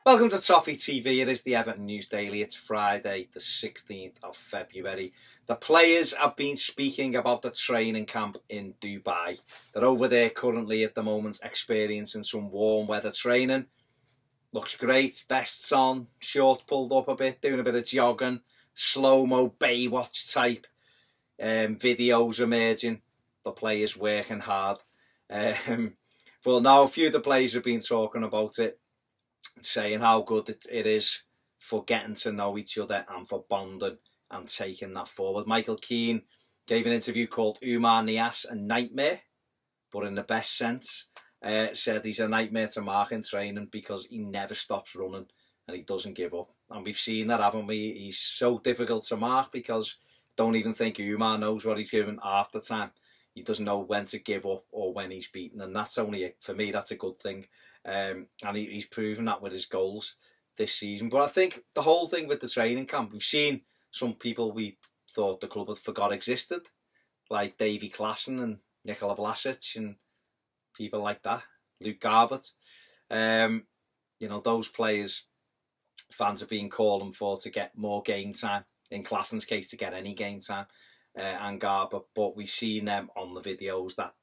Welcome to Toffee TV. It is the Everton News Daily. It's Friday, the 16th of February. The players have been speaking about the training camp in Dubai. They're over there currently at the moment experiencing some warm weather training. Looks great. Vests on, shorts pulled up a bit, doing a bit of jogging, slow-mo Baywatch type videos emerging. The players working hard. But now a few of the players have been talking about it, saying how good it is for getting to know each other and for bonding and taking that forward. Michael Keane gave an interview called Umar Niasse a nightmare, but in the best sense. Said he's a nightmare to mark in training because he never stops running and he doesn't give up. And we've seen that, haven't we? He's so difficult to mark because don't even think Umar knows what he's doing half the time. He doesn't know when to give up or when he's beaten, and that's only, for me, that's a good thing. And he's proven that with his goals this season. But I think the whole thing with the training camp, we've seen some people we thought the club had forgot existed, like Davy Klaassen and Nikola Vlasic and people like that, Luke Garbett. You know, those players fans have been calling for to get more game time. In Klaassen's case, to get any game time, and Garbett. But we've seen them on the videos that,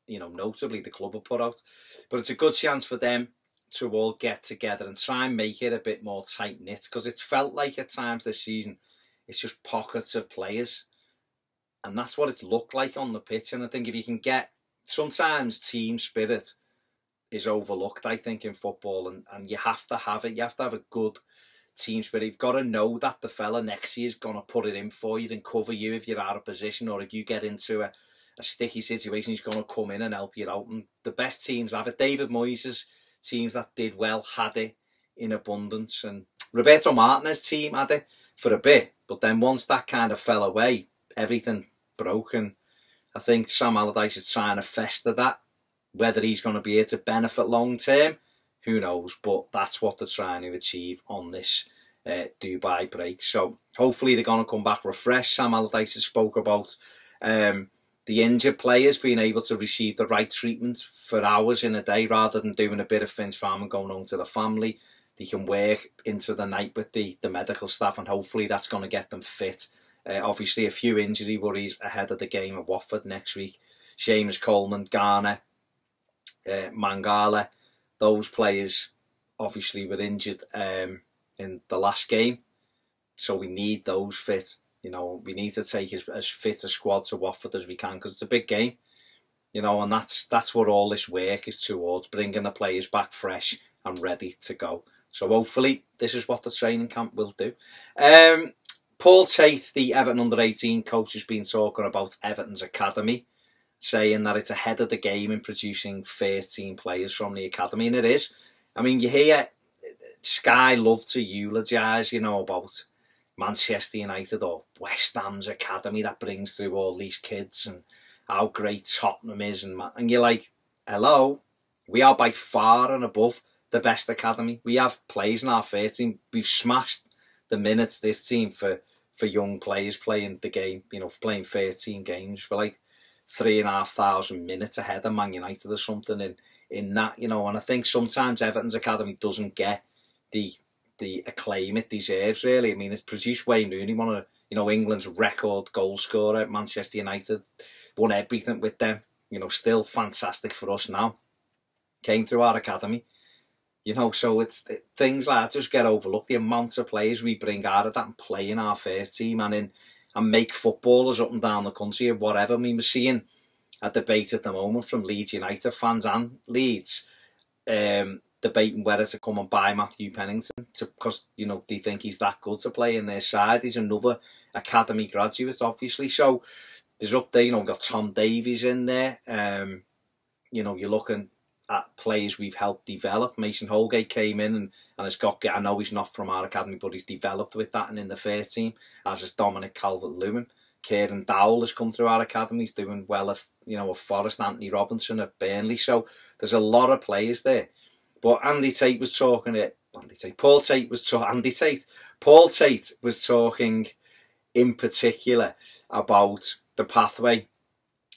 you know, notably the club have put out. But it's a good chance for them to all get together and try and make it a bit more tight-knit, because it's felt like at times this season it's just pockets of players, and that's what it's looked like on the pitch. And I think if you can get, sometimes team spirit is overlooked, I think, in football, and you have to have it. You have to have a good team spirit. You've got to know that the fella next to you is going to put it in for you and cover you if you're out of position, or if you get into a sticky situation, he's going to come in and help you out. And the best teams have it. David Moyes' teams that did well had it in abundance, and Roberto Martinez' team had it for a bit, but then once that kind of fell away, everything broke. And I think Sam Allardyce is trying to fester that. Whether he's going to be here to benefit long term, who knows, but that's what they're trying to achieve on this Dubai break. So hopefully they're going to come back refreshed. Sam Allardyce has spoke about the injured players being able to receive the right treatment for hours in a day, rather than doing a bit of Finch Farm and going home to the family. They can work into the night with the medical staff, and hopefully that's going to get them fit. Obviously a few injury worries ahead of the game at Watford next week. Seamus Coleman, Garner, Mangala, those players obviously were injured in the last game, so we need those fit. You know, we need to take as fit a squad to Watford as we can, because it's a big game. You know, and that's what all this work is towards, bringing the players back fresh and ready to go. So hopefully this is what the training camp will do. Paul Tate, the Everton under-18 coach, has been talking about Everton's academy, saying that it's ahead of the game in producing first-team players from the academy, and it is. I mean, you hear Sky love to eulogise, you know, about Manchester United or West Ham's academy that brings through all these kids, and how great Tottenham is, and you're like, hello, we are by far and above the best academy. We have players in our first team. We've smashed the minutes this team for young players playing the game, you know, playing 13 games. We're like 3,500 minutes ahead of Man United or something in that, you know. And I think sometimes Everton's academy doesn't get the acclaim it deserves, really. I mean, it's produced Wayne Rooney, one of, you know, England's record goal scorer at Manchester United, won everything with them, you know, still fantastic for us now. Came through our academy, you know, so things like that just get overlooked. The amount of players we bring out of that and play in our first team and make footballers up and down the country or whatever. I mean, we're seeing a debate at the moment from Leeds United fans and Leeds, debating whether to come and buy Matthew Pennington, because, you know, they think he's that good to play in their side. He's another academy graduate, obviously. So there's up there, you know, we've got Tom Davies in there. You know, you're looking at players we've helped develop. Mason Holgate came in and has got, I know he's not from our academy, but he's developed with that and in the first team, as is Dominic Calvert-Lewin. Kieran Dowell has come through our academy. He's doing well at, you know, at Forest. Anthony Robinson at Burnley. So there's a lot of players there. But Paul Tate was talking in particular about the pathway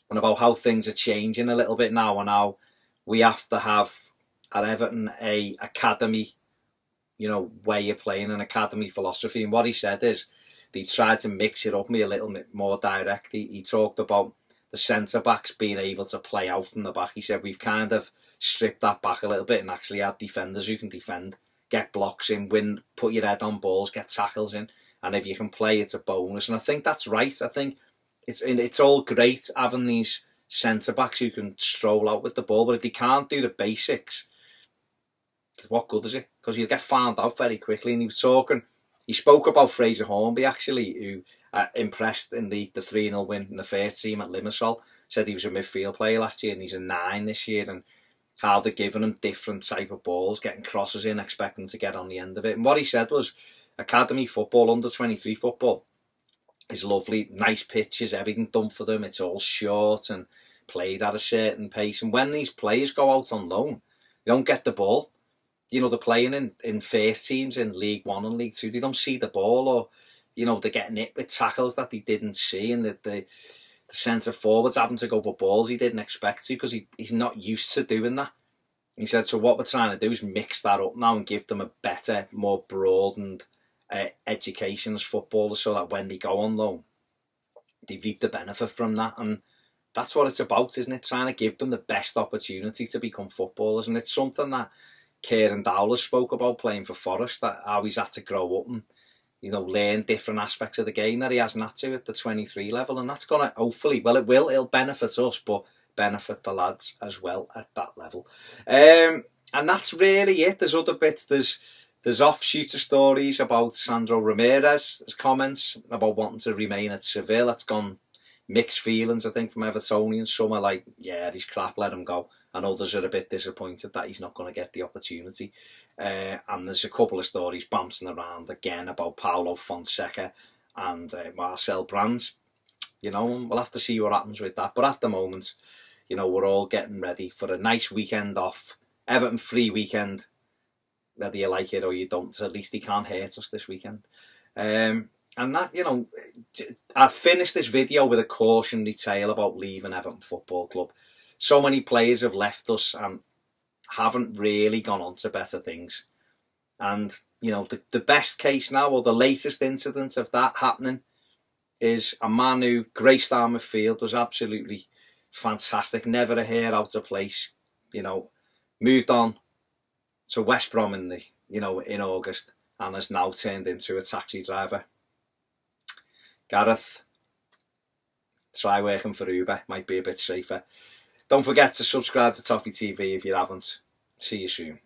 and about how things are changing a little bit now, and how we have to have at Everton a academy way of playing, an academy philosophy. And what he said is they tried to mix it up me a little bit more direct. He talked about the centre-backs being able to play out from the back. He said we've kind of stripped that back a little bit and actually had defenders who can defend, get blocks in, win, put your head on balls, get tackles in. And if you can play, it's a bonus. And I think that's right. I think it's all great having these centre-backs who can stroll out with the ball, but if they can't do the basics, what good is it? Because you'll get found out very quickly. And he spoke about Fraser Hornby, actually, who impressed in the 3-0 win in the first team at Limassol. Said he was a midfield player last year and he's a 9 this year, and how they're giving him different type of balls, getting crosses in, expecting to get on the end of it. And what he said was, academy football, under-23 football, is lovely, nice pitches, everything done for them. It's all short and played at a certain pace. And when these players go out on loan, they don't get the ball. They're playing in first teams in League One and League Two. They don't see the ball, or they're getting hit with tackles that they didn't see, and the centre forwards having to go for balls he didn't expect to, because he's not used to doing that. He said, so what we're trying to do is mix that up now and give them a better, more broadened education as footballers, so that when they go on loan, they reap the benefit from that. And that's what it's about, isn't it? Trying to give them the best opportunity to become footballers. And it's something that Kieran Dowler spoke about playing for Forest, that how he's had to grow up and learn different aspects of the game that he hasn't had to at the 23 level. And that's going to, hopefully, well, it'll benefit us, but benefit the lads as well at that level. And that's really it. There's other bits. There's offshoot stories about Sandro Ramirez's comments about wanting to remain at Seville. That's gone mixed feelings, I think, from Evertonians. Some are like, yeah, he's crap, let him go. And others are a bit disappointed that he's not going to get the opportunity. And there's a couple of stories bouncing around again about Paulo Fonseca and Marcel Brands. We'll have to see what happens with that. But at the moment, we're all getting ready for a nice weekend off. Everton free weekend. Whether you like it or you don't, at least he can't hurt us this weekend. And that, I finished this video with a cautionary tale about leaving Everton Football Club. So many players have left us and haven't really gone on to better things. And, the best case now, or the latest incident of that happening, is a man who graced our midfield, was absolutely fantastic, never a hair out of place, moved on to West Brom in August, and has now turned into a taxi driver. Gareth, try working for Uber, might be a bit safer. Don't forget to subscribe to Toffee TV if you haven't. See you soon.